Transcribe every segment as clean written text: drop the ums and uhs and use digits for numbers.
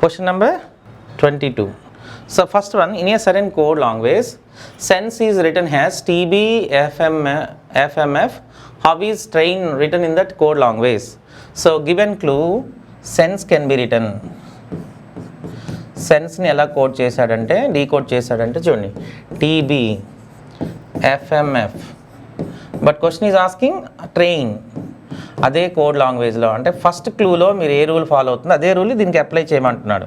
Question number 22. So first one, in a certain code language, sense is written as TB FMF. How is train written in that code language? So given clue, sense can be written. Sense ni ela code chesadante, decode chesadante chudandi, TB FMF. But question is asking train. అదే code లాంగ్వేజ్లో అంటే first క్లూలో మీరు ఏ rule follow అవుతుందో అదే rule దీనికి apply చేయమంటున్నాడు.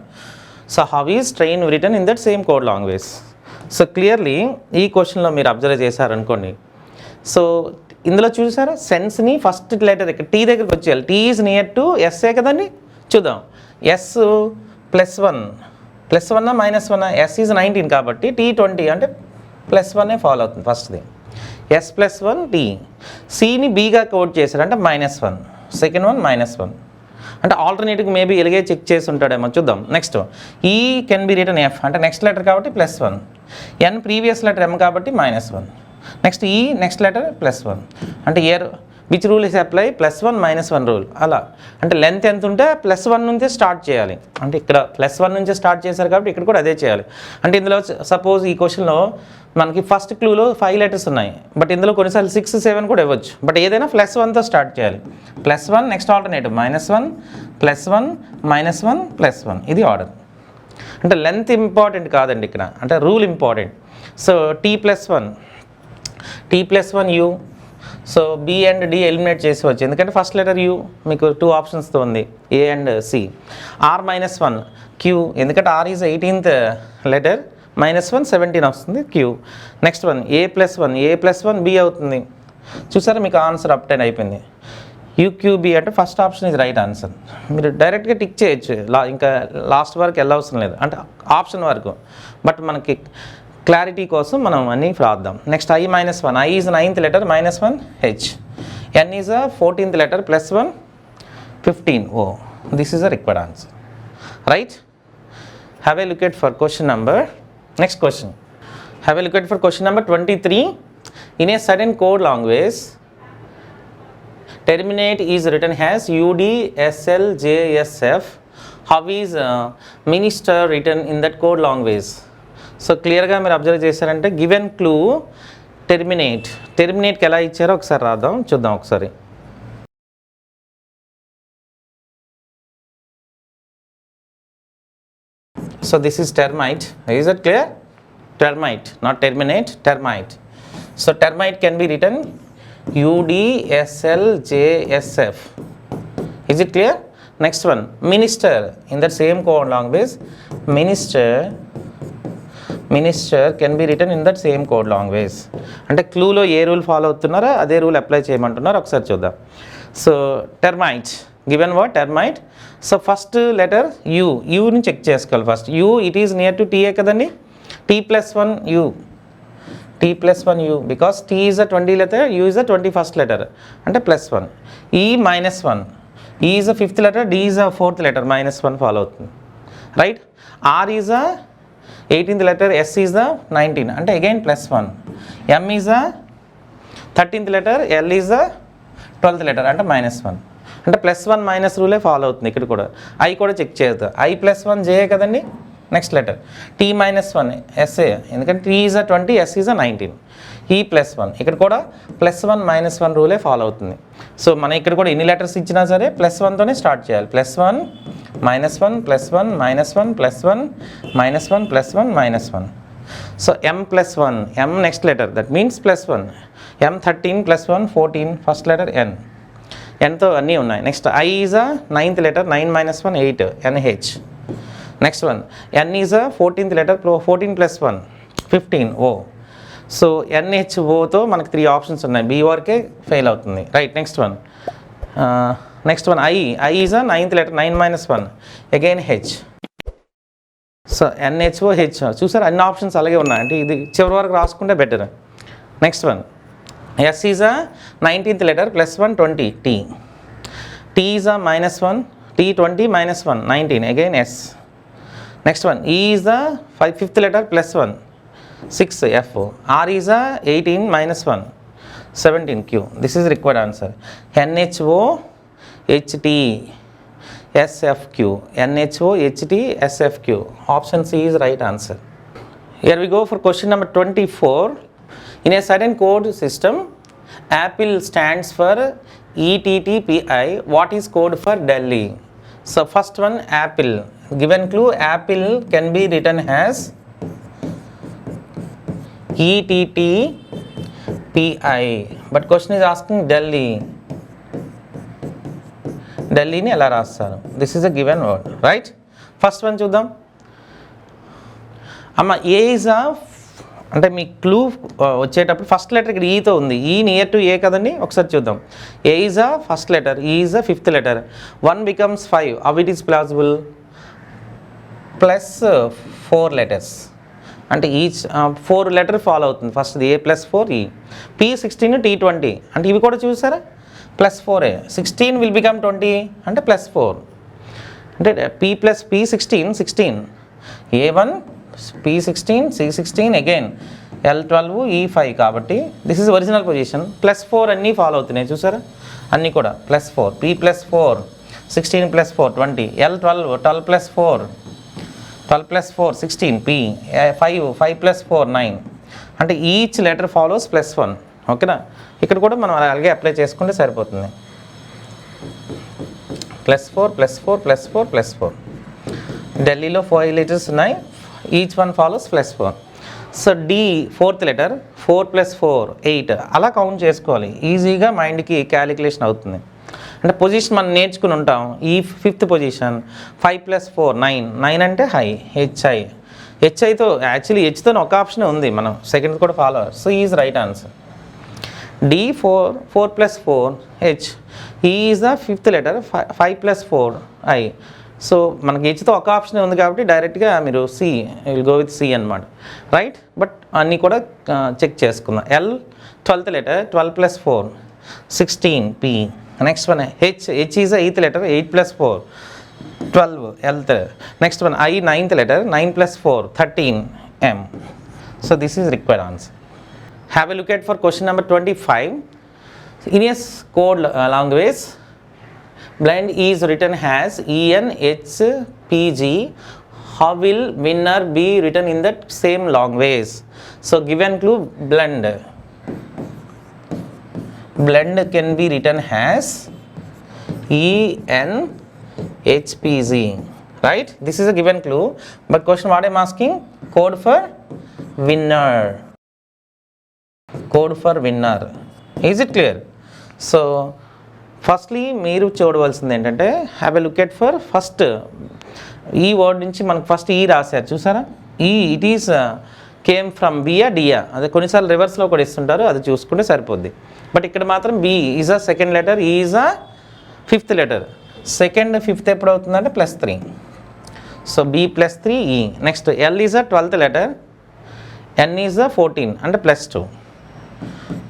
So how is train written in that same code language. So clearly ఈ క్వశ్చన్లో మీరు అబ్జర్వ్ చేశారనుకోండి. సో ఇందులో చూసారా సెన్స్ని ఫస్ట్ లెటర్ ఇక్కడ టీ దగ్గరికి వచ్చేయాలి. T is near to S A కదండి. చూద్దాం, ఎస్ +1 -1 ఎస్ ఈజ్ 19 కాబట్టి టీ 20 అంటే +1 ఫాలో అవుతుంది ఫస్ట్ది. S +1 T. సిని బీగా కోడ్ చేశారు అంటే -1. సెకండ్ వన్ -1 అంటే ఆల్టర్నేటివ్ మేబీ ఎలాగే చెక్ చేసి ఉంటాడేమో చూద్దాం. నెక్స్ట్ ఈ కెన్ బి రిటర్న్ ఎఫ్ అంటే నెక్స్ట్ లెటర్ కాబట్టి +1. ఎన్ ప్రీవియస్ లెటర్ ఎమ్ కాబట్టి -1. నెక్స్ట్ ఈ నెక్స్ట్ లెటర్ +1 అంటే year which rule is apply +1 -1 rule. అలా అంటే లెంత్ ఎంత ఉంటే +1 నుంచే స్టార్ట్ చేయాలి. అంటే ఇక్కడ +1 నుంచే స్టార్ట్ చేశారు కాబట్టి ఇక్కడ కూడా అదే చేయాలి. అంటే ఇందులో సపోజ్ ఈ క్వశ్చన్లో మనకి ఫస్ట్ క్లూలో 5 లెటర్స్ ఉన్నాయి, బట్ ఇందులో కొన్నిసార్లు 6, 7 కూడా ఇవ్వచ్చు. బట్ ఏదైనా +1తో స్టార్ట్ చేయాలి. +1 నెక్స్ట్ ఆల్టర్నేటివ్ -1 +1 -1 +1 ఇది ఆర్డర్. అంటే లెంత్ ఇంపార్టెంట్ కాదండి ఇక్కడ, అంటే rule important. So T+1 U. So B and D eliminate చేసేవచ్చు ఎందుకంటే ఫస్ట్ లెటర్ యూ మీకు 2 ఆప్షన్స్తో ఉంది, A and C. R -1 Q ఎందుకంటే ఆర్ ఈజ్ 18th లెటర్, -1 17 వస్తుంది క్యూ. నెక్స్ట్ వన్ ఏ+1 బి అవుతుంది. చూసారా మీకు ఆన్సర్ అప్టైన్ అయిపోయింది. యూక్యూబీ అంటే ఫస్ట్ ఆప్షన్ ఇది రైట్ ఆన్సర్. మీరు డైరెక్ట్గా టిక్ చేయొచ్చు, ఇంకా లాస్ట్ వరకు వెళ్ళవసరం లేదు, అంటే ఆప్షన్ వరకు. బట్ మనకి క్లారిటీ కోసం మనం అన్నీ రాద్దాం. Next I-1 I is 9th letter -1 H. N is 14th letter +1 15 O. This is a required answer. Right. Have a look at for question number. Next question. Have a look at for question number 23. In a certain code language, terminate is written as UDSLJSF. How is minister written in that code language? So clear గా మీరు observe చేశారంటే given clue terminate కి ఎలా ఇచ్చారో ఒకసారి రాద్దాం, చూద్దాం ఒకసారి. So this is termite. Is it clear? Termite, not terminate, termite. So termite can be written UDSLJSF. Is it clear? Next one, minister. In that same code language, minister can be written in that same code language. అంటే క్లూలో ఏ rule follow అవుతున్నారో అదే rule apply చేయమంటున్నారు, ఒకసారి చూద్దాం. So termite. Given word termite. So first letter యూని check చేసుకోవాలి first. U it is near to T A కదండి. T+1 U because T is a 20 letter, U is a 21st letter అంటే +1. E -1 E is a 5th letter, D is a 4th letter -1 follow అవుతుంది. Right. R is a 18th letter, S is a 19 అంటే again +1. M is a 13th letter, L is a 12th letter అంటే -1 అంటే +1 రూలే follow అవుతుంది ఇక్కడ కూడా. I కూడా check చేయొద్దు, I+1 J కదండి. నెక్స్ట్ లెటర్ T-1 ఎస్ఏ ఎందుకంటే T is a 20, S is a 19. E +1 ఇక్కడ కూడా +1 రూలే ఫాలో అవుతుంది. సో మనం ఇక్కడ కూడా ఎన్ని లెటర్స్ ఇచ్చినా సరే +1తోనే స్టార్ట్ చేయాలి. +1 -1 +1 -1 +1 -1 so M+1 M next letter that means +1. M 13 +1 14 first letter N. ఎన్తో అన్నీ ఉన్నాయి. Next I is a 9th letter, 9 -1 8 NH. Next one N is a 14th letter, 14 +1 15 O. So NHOతో మనకి 3 ఆప్షన్స్ ఉన్నాయి, బి వరకే ఫెయిల్ అవుతుంది. Right. Next one I is a 9th letter, 9 -1 again H. So NHO H. చూసారు అన్ని options అలాగే ఉన్నాయి, అంటే ఇది చివరి వరకు రాసుకుంటే better. Next one S is a 19th letter +1 20 T. T is a -1 T 20 -1 19 again S. Next one E is the 5th letter +1 6 F. R is a 18 -1 17 Q. This is required answer. NHO HT SFQ. NHO, HT, SFQ. Option C is right answer. Here we go for question number 24. In a certain code system, Apple stands for ETTPI. What is code for Delhi? So first one, Apple. Given clue, Apple can be written as ETTPI. But question is asking Delhi. Delhi ni ela rastaru. This is a given word, right? First one చూద్దాం. అమ్మ A is ఆ అంటే మీ clue వచ్చేటప్పుడు first letter ఇక్కడ ఈతో ఉంది. ఈ near to ఏ కదండి, ఒకసారి చూద్దాం. ఏ ఇస్ ఆ ఫస్ట్ లెటర్, ఈ ఇస్ ఆ fifth letter. 1 becomes 5. How it is plausible? Plus 4 letters. అంటే ఈచ్ 4 letter ఫాలో అవుతుంది. ఫస్ట్ ఏ ప్లస్ 4 ఈ. P16 T20 అంటే ఇవి కూడా చూసారా, ప్లస్ 4. 16 విల్ బికమ్ 20 అంటే ప్లస్ 4. అంటే P plus P16 16. A1 P16 C16 again L12 E5 కాబట్టి this is original position. Plus 4 అన్నీ ఫాలో అవుతున్నాయి చూసారా, అన్నీ కూడా plus 4. P plus 4 16 plus 4 20. L12 12 plus 4 12 plus 4 16. P 5 plus 4 9. అంటే ఈచ్ లెటర్ ఫాలోస్ ప్లస్ 1. ఓకేనా, ఇక్కడ కూడా మనం అలాగే అప్లై చేసుకుంటే సరిపోతుంది. Plus 4 plus 4 plus 4 plus 4. ఢిల్లీలో 5 letters ఉన్నాయి, each one follows plus 4. So the fourth letter, 4 plus 4 8. అలా కౌంట్ చేసుకోవాలి, ఈజీగా మైండ్కి క్యాలిక్యులేషన్ అవుతుంది. అంటే పొజిషన్ మనం నేర్చుకుని ఉంటాం. ఈ ఫిఫ్త్ పొజిషన్ 5 ప్లస్ 4 9. 9 అంటే హై, హెచ్ఐ. హెచ్ఐతో యాక్చువల్లీ హెచ్తో ఒక ఆప్షన్ ఉంది, మనం సెకండ్ కూడా follow. So is right answer. D 4 plus 4 H. E is the fifth letter, 5 plus 4 I. So మనకి హెచ్తో ఒక ఆప్షన్ ఉంది కాబట్టి డైరెక్ట్గా మీరు C will go with C అనమాట, రైట్? బట్ అన్నీ కూడా చెక్ చేసుకుందాం. L 12th letter, 12 plus 4 16 P. Next one H is the 8th letter, 8 plus 4 12 L. Next one I 9th letter, 9 plus 4 13 M. So this is required answer. Have a look at for question number 25. In a code language, blind is written as ENHPG. How will winner be written in that same language? So given clue, blend. Blend can be written as ENHPG, right? This is a given clue, but question what I am asking, code for winner. Code for winner. Is it clear? So firstly మీరు చూడవలసింది ఏంటంటే, have a look at for first ఈ word నుంచి మనకు first ఈ రాశారు చూసారా, ఈ it is came from బియా డియా. అదే కొన్నిసార్లు రివర్స్లో కూడా ఇస్తుంటారు, అది చూసుకుంటే సరిపోద్ది. బట్ ఇక్కడ మాత్రం B is a second letter, E is a fifth letter. Second fifth ఎప్పుడు అవుతుందంటే plus 3. So B plus 3 E. Next L is a 12th letter, N is a 14 అంటే ప్లస్ 2.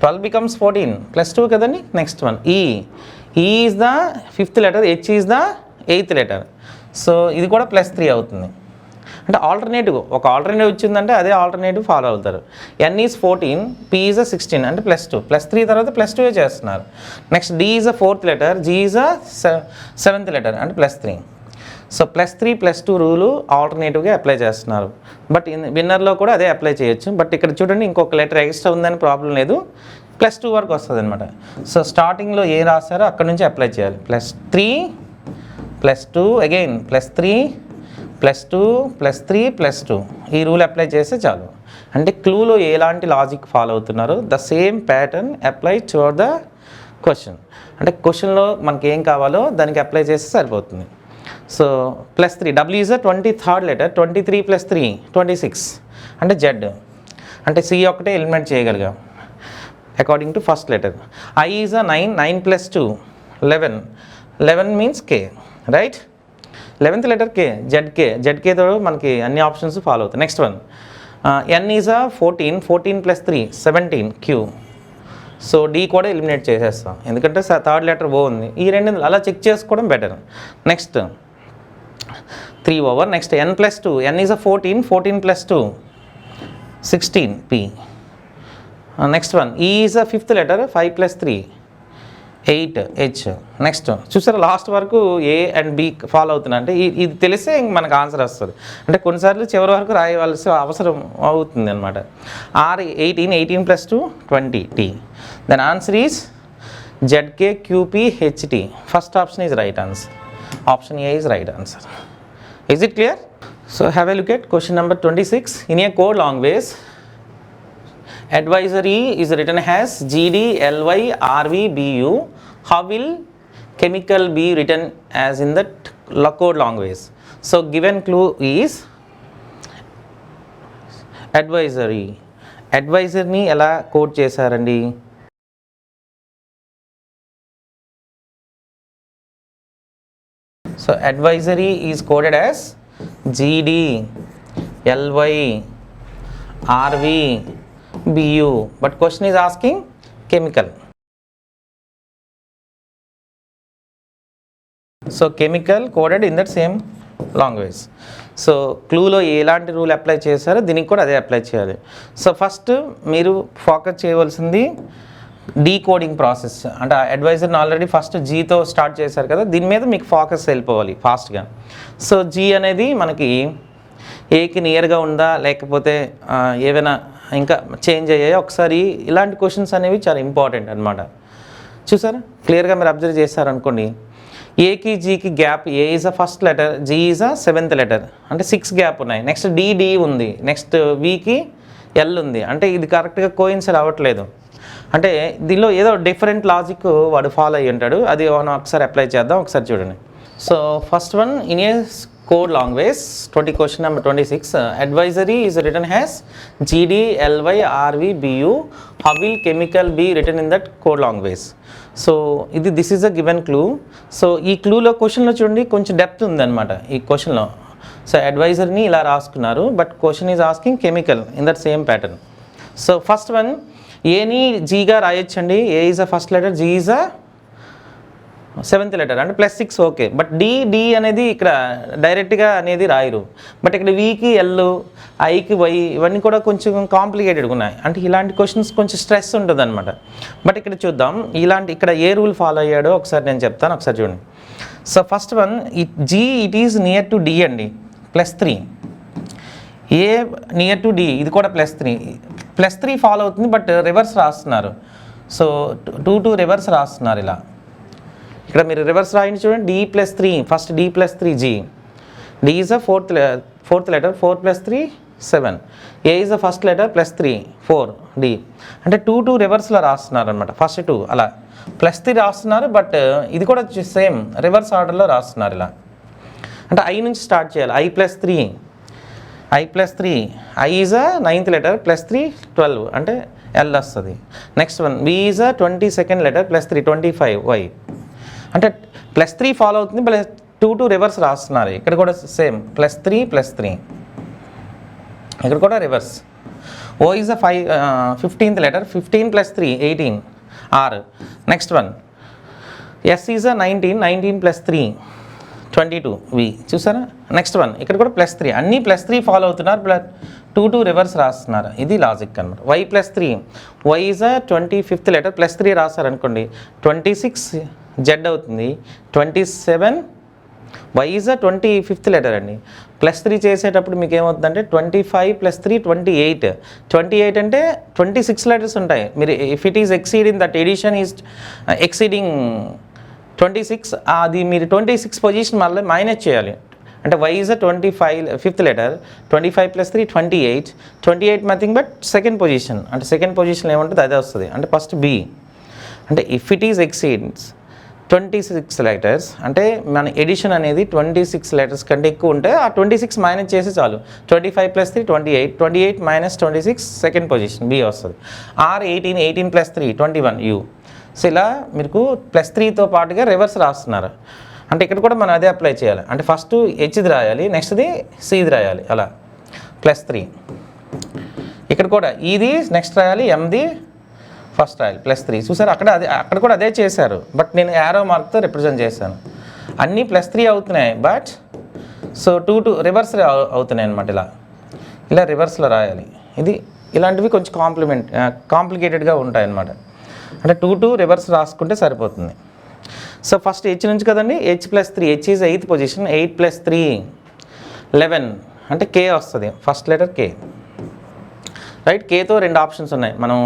12 becomes 14 plus 2 కదండి. Next one E is the 5th letter, H is the 8th letter. So ఇది కూడా plus 3 అవుతుంది. అంటే alternative, ఒక alternative వచ్చిందంటే అదే alternative follow అవుతారు. ఎన్ ఈజ్ 14, పి ఈజ్ 16 అంటే ప్లస్ 2. ప్లస్ 3 తర్వాత ప్లస్ 2 చేస్తున్నారు. Next D is 4th letter, G is 7th letter అంటే plus 3. So plus 3 plus 2 rule ఆల్టర్నేటివ్గా అప్లై చేస్తున్నారు. బట్ విన్నర్లో కూడా అదే అప్లై చేయొచ్చు. బట్ ఇక్కడ చూడండి ఇంకొక లెటర్ ఎక్స్ట్రా ఉందని ప్రాబ్లం లేదు, ప్లస్ 2 వరకు వస్తుంది అనమాట. సో స్టార్టింగ్లో ఏ రాస్తారో అక్కడ నుంచి అప్లై చేయాలి. Plus 3 plus 2 again plus 3 plus 2 plus 3 plus 2 ఈ రూల్ అప్లై చేస్తే చాలు. అంటే క్లూలో ఎలాంటి లాజిక్ ఫాలో అవుతున్నారు, the same pattern apply toward the question. అంటే క్వశ్చన్లో మనకి ఏం కావాలో దానికి అప్లై చేస్తే సరిపోతుంది. So plus 3, W is 23rd letter, 23 plus 3 26 అంటే జెడ్. అంటే సి ఒకటే ఎలిమినేట్ చేయగలిగాం according to first letter. I is 9 plus 2 11 means K, right? 11th letter K, జెడ్కేతో మనకి అన్ని ఆప్షన్స్ ఫాలో అవుతాయి. Next one N is 14 plus 3 17 Q. So D కూడా eliminate చేసేస్తాం, ఎందుకంటే 3rd లెటర్ ఓ ఉంది. ఈ రెండు అలా చెక్ చేసుకోవడం better. Next 3 over. Next N plus 2, N is 14 plus 2 16 P. Next one E is 5th letter, 5 plus 3 8 H. Next చూసారా last వరకు ఏ అండ్ బి ఫాలో అవుతున్నా అంటే ఇది తెలిస్తే ఇంక మనకు ఆన్సర్ వస్తుంది. అంటే కొన్నిసార్లు చివరి వరకు రాయవలసి అవసరం అవుతుంది అనమాట. R 18 + 2 20 T. Then answer is ZKQPHT. First option is right answer. Option A is right answer. Is it clear? So have a look at question number 26. In a code language, advisory is written as GD LY RV BU. How will chemical be written as in the code language? So given clue is advisory. Advisory ni ela code chesarandi? So advisory is coded as GD LY RV BU, but question is asking chemical. So chemical coded in that same language. So clue lo elanti rule apply chesaro దీనికి కూడా అదే apply చేయాలి. So first మీరు focus చేయవలసింది decoding process. అంటే అడ్వైజర్ని already first జీతో start చేశారు కదా, దీని మీద మీకు ఫోకస్ వెళ్ళిపోవాలి ఫాస్ట్గా. సో జీ అనేది మనకి ఏకి నియర్గా ఉందా లేకపోతే ఏవైనా ఇంకా చేంజ్ అయ్యాయో ఒకసారి, ఇలాంటి క్వశ్చన్స్ అనేవి చాలా ఇంపార్టెంట్ అనమాట. చూసారా క్లియర్గా మీరు అబ్జర్వ్ చేశారనుకోండి, ఏకి జీకి gap, A is a first letter, G is a 7th letter, అంటే 6 గ్యాప్ ఉన్నాయి. నెక్స్ట్ డి ఉంది, నెక్స్ట్ వికి ఎల్ ఉంది, అంటే ఇది కరెక్ట్గా కోయిన్సైడ్ అవ్వట్లేదు. అంటే దీనిలో ఏదో డిఫరెంట్ లాజిక్ వాడు ఫాలో అయ్యి ఉంటాడు, అది మనం ఒకసారి అప్లై చేద్దాం. ఒకసారి చూడండి. So first one, in a code language, question number 26, advisory is written as GD LY RV BU. How will chemical be written in that code language? So this is a given clue. So ఈ క్లూలో క్వశ్చన్లో చూడండి కొంచెం depth ఉందన్నమాట ఈ క్వశ్చన్లో. So అడ్వైజర్ని ఇలా రాసుకున్నారు, but question is asking chemical in that same pattern. So first one, ఏని జీగా రాయొచ్చండి. A is a first letter, G is a 7th letter, అంటే +6 ఓకే. బట్ డి అనేది ఇక్కడ డైరెక్ట్గా అనేది రాయరు. బట్ ఇక్కడ వికి ఎల్, ఐకి వై, ఇవన్నీ కూడా కొంచెం కాంప్లికేటెడ్గా ఉన్నాయి. అంటే ఇలాంటి క్వశ్చన్స్ కొంచెం స్ట్రెస్ ఉంటుంది అనమాట. బట్ ఇక్కడ చూద్దాం ఇక్కడ ఏ రూల్ ఫాలో అయ్యాడో ఒకసారి నేను చెప్తాను, ఒకసారి చూడండి. So first one, G it is near to D అండి, +3. ఏ నియర్ టు డి, ఇది కూడా +3 ఫాలో అవుతుంది, బట్ రివర్స్ రాస్తున్నారు. సో 2 రివర్స్ రాస్తున్నారు. ఇలా ఇక్కడ మీరు రివర్స్ రాయండి చూడండి. D+3, first D+3 G, D is a fourth letter, 4 + 3 7, A is a first letter, +3 4 D, అంటే 2 రివర్స్లో రాస్తున్నారు అనమాట. ఫస్ట్ 2 అలా +3 రాస్తున్నారు, బట్ ఇది కూడా సేమ్ రివర్స్ ఆర్డర్లో రాస్తున్నారు. ఇలా అంటే I నుంచి స్టార్ట్ చేయాలి. I+3 I is a 9th letter, +3 12, అంటే L వస్తుంది. Next one, B is a 22nd letter, +3 25 Y, అంటే +3 ఫాలో అవుతుంది, బట్ 2 రివర్స్ రాస్తున్నారు. ఇక్కడ కూడా సేమ్ +3 ఇక్కడ కూడా reverse. O is a 15th letter, 15 + 3 18 R. Next one, S is a 19 + 3 22 V. చూసారా. నెక్స్ట్ వన్, ఇక్కడ కూడా +3, అన్నీ +3 ఫాలో అవుతున్నారు, ప్లస్ 2 రివర్స్ రాస్తున్నారు. ఇది లాజిక్ అనమాట. Y+3, Y is a 25th letter, +3 రాస్తారు అనుకోండి, 26 Z అవుతుంది, 27 Y is a 25th letter అండి. +3 చేసేటప్పుడు మీకు ఏమవుతుందంటే 25 + 3 28 అంటే 26 లెటర్స్ ఉంటాయి. మీరు if it is exceeding that edition is exceeding 26, అది మీరు 26 పొజిషన్ మళ్ళీ మైనస్ చేయాలి. అంటే Y is a 25th letter, 25 + 3 28 nothing but second position, అంటే సెకండ్ పొజిషన్ ఏముంటుంది అదే వస్తుంది. అంటే ఫస్ట్ B, అంటే if it is exceeds 26 letters, అంటే మన ఎడిషన్ అనేది 26 లెటర్స్ కంటే ఎక్కువ ఉంటే ఆ 26 మైనస్ చేసి చాలు. 25 + 3 28 - 26 సెకండ్ పొజిషన్ B వస్తుంది. R 18 + 3 21 U. సో ఇలా మీకు +3తో పాటుగా రివర్స్ రాస్తున్నారు. అంటే ఇక్కడ కూడా మనం అదే అప్లై చేయాలి. అంటే ఫస్ట్ Hది రాయాలి, నెక్స్ట్ది Cది రాయాలి. అలా +3 ఇక్కడ కూడా ఇది నెక్స్ట్ రాయాలి, Mది ఫస్ట్ రాయాలి, +3. చూసారు అక్కడ కూడా అదే చేశారు, బట్ నేను యారో మార్క్తో రిప్రజెంట్ చేశాను. అన్నీ +3 అవుతున్నాయి, బట్ సో 2 రివర్స్ అవుతున్నాయి అనమాట. ఇలా రివర్స్లో రాయాలి. ఇలాంటివి కొంచెం కాంప్లికేటెడ్గా ఉంటాయి అన్నమాట. అంటే 2 రివర్స్ రాసుకుంటే సరిపోతుంది. సో ఫస్ట్ హెచ్ నుంచి కదండి, H plus 3, H is 8th position, 8 + 3 11 అంటే కే వస్తుంది, ఫస్ట్ లెటర్ కే. రైట్, కేతో 2 ఆప్షన్స్ ఉన్నాయి. మనం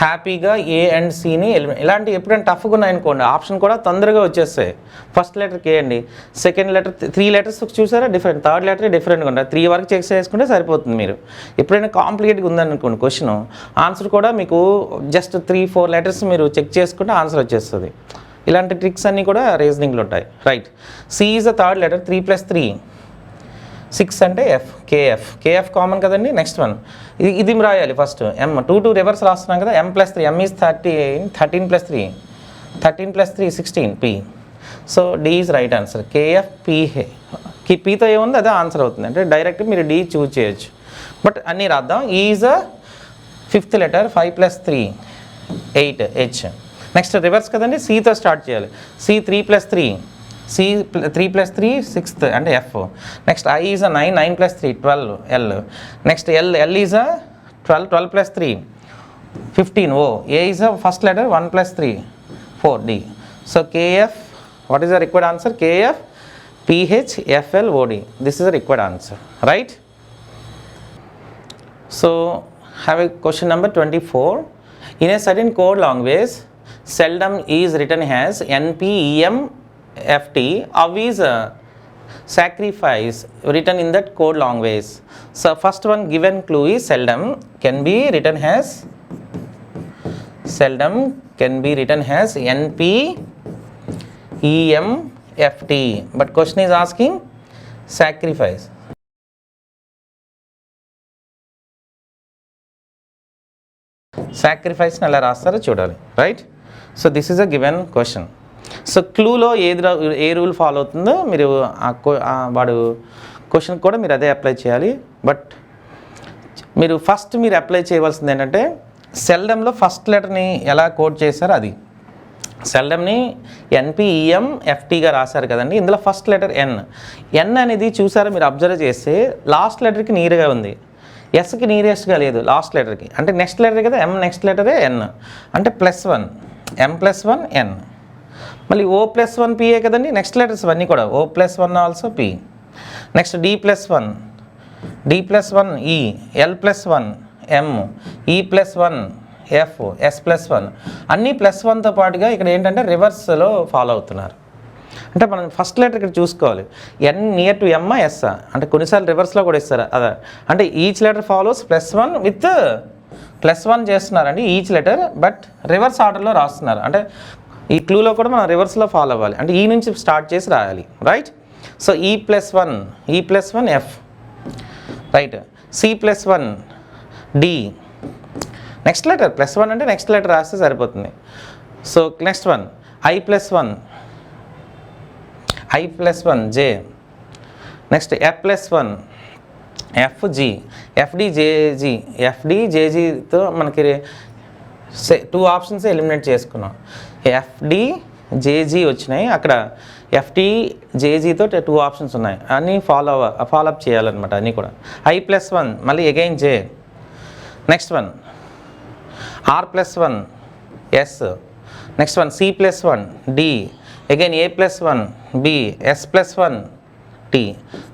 హ్యాపీగా ఏ అండ్ సిని ఇలాంటి ఎప్పుడైనా టఫ్గా ఉన్నాయనుకోండి ఆప్షన్ కూడా తొందరగా వచ్చేస్తాయి. ఫస్ట్ లెటర్ కే అండి, సెకండ్ లెటర్ 3 లెటర్స్ చూసారా డిఫరెంట్, థర్డ్ లెటర్ డిఫరెంట్గా ఉంటుంది. 3 వరకు చెక్ చేసుకుంటే సరిపోతుంది. మీరు ఎప్పుడైనా కాంప్లికేట్గా ఉందనుకోండి క్వశ్చన్, ఆన్సర్ కూడా మీకు జస్ట్ 3-4 లెటర్స్ మీరు చెక్ చేసుకుంటే ఆన్సర్ వచ్చేస్తుంది. ఇలాంటి ట్రిక్స్ అన్నీ కూడా రీజనింగ్లో ఉంటాయి. Right, C is the third letter, 3 + 3 6 అంటే ఎఫ్, కేఎఫ్ కామన్ కదండి. నెక్స్ట్ వన్ ఇది రాయాలి ఫస్ట్, ఎం 2 రివర్స్ రాస్తున్నాం కదా, m + 3, m is 13 + 3 13 + 3 16 P. So D is right answer. K F పీతో ఏముంది అదే ఆన్సర్ అవుతుంది. అంటే డైరెక్ట్ మీరు డి చూజ్ చేయొచ్చు. బట్ అన్నీ రాద్దాం. Is 5th letter, 5 + 3 8 H. Next reverse కదండి, సితో స్టార్ట్ చేయాలి. సి 3 + 3, సి 3 + 3 6th అంటే F. Next I is 9, 9 + 3 12 L. Next L is 12, 12 + 3 15 O. A is first letter, 1 + 3 4 D. So K F, what is the required answer? K F P H F L O D. This is the required answer. Right. So have a question number 24. In a certain code language, seldom is written as NPEMFT. How is sacrifice written in that code language? So first one given clue is seldom can be written as NPEMFT. But question is asking sacrifice. సాక్రిఫైస్ని ఎలా రాస్తారో చూడాలి. Right. So this is a given question. So క్లూలో ఏ rule follow అవుతుందో మీరు వాడు question కూడా మీరు అదే అప్లై చేయాలి. బట్ మీరు ఫస్ట్ అప్లై చేయవలసింది ఏంటంటే సెల్డమ్లో ఫస్ట్ లెటర్ని ఎలా కోడ్ చేశారో అది. సెల్డమ్ని NPEMFTగా రాశారు కదండి. ఇందులో ఫస్ట్ లెటర్ ఎన్ అనేది చూసారా మీరు అబ్జర్వ్ చేస్తే లాస్ట్ లెటర్కి నీరుగా ఉంది, ఎస్కి నియరెస్ట్గా లేదు లాస్ట్ లెటర్కి. అంటే నెక్స్ట్ లెటర్ కదా, ఎం నెక్స్ట్ లెటరే ఎన్ అంటే +1, m + 1 n. మళ్ళీ O + 1 పిఏ కదండి, నెక్స్ట్ లెటర్స్ అన్నీ కూడా O + 1 also P. Next D + 1 E, L + 1 M, E + 1 F, S + 1 అన్నీ +1తో పాటుగా ఇక్కడ ఏంటంటే రివర్స్లో ఫాలో అవుతున్నారు. అంటే మనం ఫస్ట్ లెటర్ ఇక్కడ చూసుకోవాలి, n near to m S అంటే కొన్నిసార్లు రివర్స్లో కూడా ఇస్తారు అదే. అంటే ఈచ్ లెటర్ ఫాలోస్ +1 విత్ +1 చేస్తున్నారండి ఈచ్ లెటర్, బట్ రివర్స్ ఆర్డర్లో రాస్తున్నారు. అంటే ఈ క్లూలో కూడా మనం రివర్స్లో ఫాలో అవ్వాలి, అంటే ఈ నుంచి స్టార్ట్ చేసి రాయాలి. Right. So E + 1 F. Right. C + 1 D. Next letter +1 అంటే నెక్స్ట్ లెటర్ రాస్తే సరిపోతుంది. So next one I + 1 J. Next F + 1 FG, FD JGతో మనకి 2 ఆప్షన్స్ ఎలిమినేట్ చేసుకున్నాం. FD JG వచ్చినాయి, అక్కడ FD JGతో 2 ఆప్షన్స్ ఉన్నాయి. అన్నీ ఫాలోఅప్ చేయాలన్నమాట అన్నీ కూడా. I + 1 మళ్ళీ again J. Next one R + 1 S. Next one C + 1 D. Again A + 1 B, S + 1 T.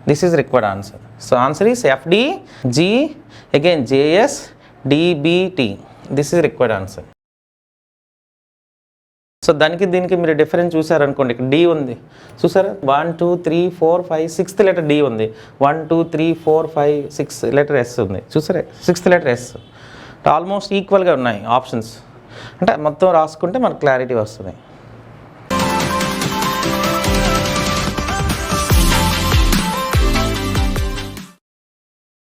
This is required answer. So answer is FD G, again JS DBT. This is required answer. So దీనికి మీరు difference చూసారనుకోండి, ఇక్కడ D ఉంది చూసారా, 1 2 3 4 5 6th letter D ఉంది, 1 2 3 4 5 6 letter S ఉంది చూసారా, 6th letter S. Almost ఈక్వల్గా ఉన్నాయి ఆప్షన్స్. అంటే మొత్తం రాసుకుంటే మనకు క్లారిటీ వస్తుంది.